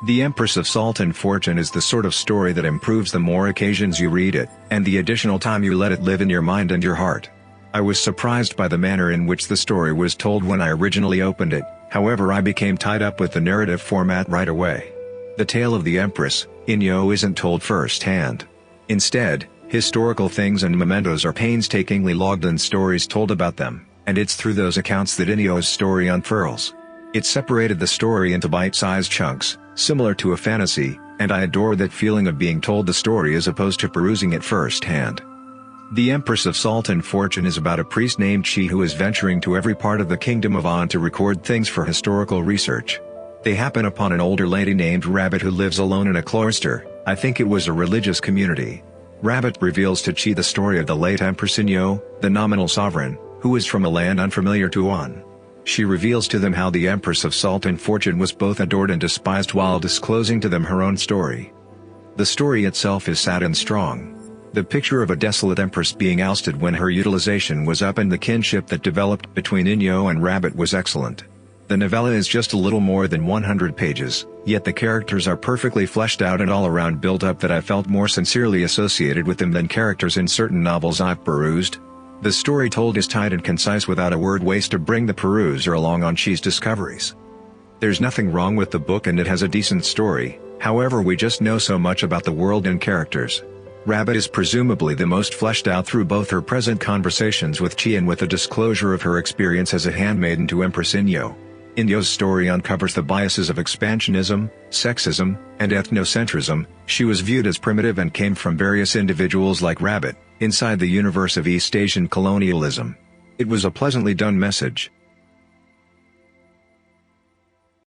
The Empress of Salt and Fortune is the sort of story that improves the more occasions you read it, and the additional time you let it live in your mind and your heart. I was surprised by the manner in which the story was told when I originally opened it, however I became tied up with the narrative format right away. The tale of the Empress, Nghi, isn't told firsthand. Instead, historical things and mementos are painstakingly logged and stories told about them, and it's through those accounts that Nghi's story unfurls. It separated the story into bite-sized chunks, similar to a fantasy, and I adore that feeling of being told the story as opposed to perusing it firsthand. The Empress of Salt and Fortune is about a priest named Nghi who is venturing to every part of the Kingdom of On to record things for historical research. They happen upon an older lady named Rabbit who lives alone in a cloister. I think it was a religious community. Rabbit reveals to Nghi the story of the late Empress Nghi, the nominal sovereign, who is from a land unfamiliar to On. She reveals to them how the Empress of Salt and Fortune was both adored and despised while disclosing to them her own story. The story itself is sad and strong. The picture of a desolate empress being ousted when her utilization was up and the kinship that developed between Nghi and Rabbit was excellent. The novella is just a little more than 100 pages, yet the characters are perfectly fleshed out and all around built up that I felt more sincerely associated with them than characters in certain novels I've perused. The story told is tight and concise without a word waste to bring the peruser along on Nghi's discoveries. There's nothing wrong with the book and it has a decent story, however we just know so much about the world and characters. Rabbit is presumably the most fleshed out through both her present conversations with Nghi and with the disclosure of her experience as a handmaiden to Empress Nghi. Nghi's story uncovers the biases of expansionism, sexism, and ethnocentrism. She was viewed as primitive and came from various individuals like Rabbit, inside the universe of East Asian colonialism. It was a pleasantly done message,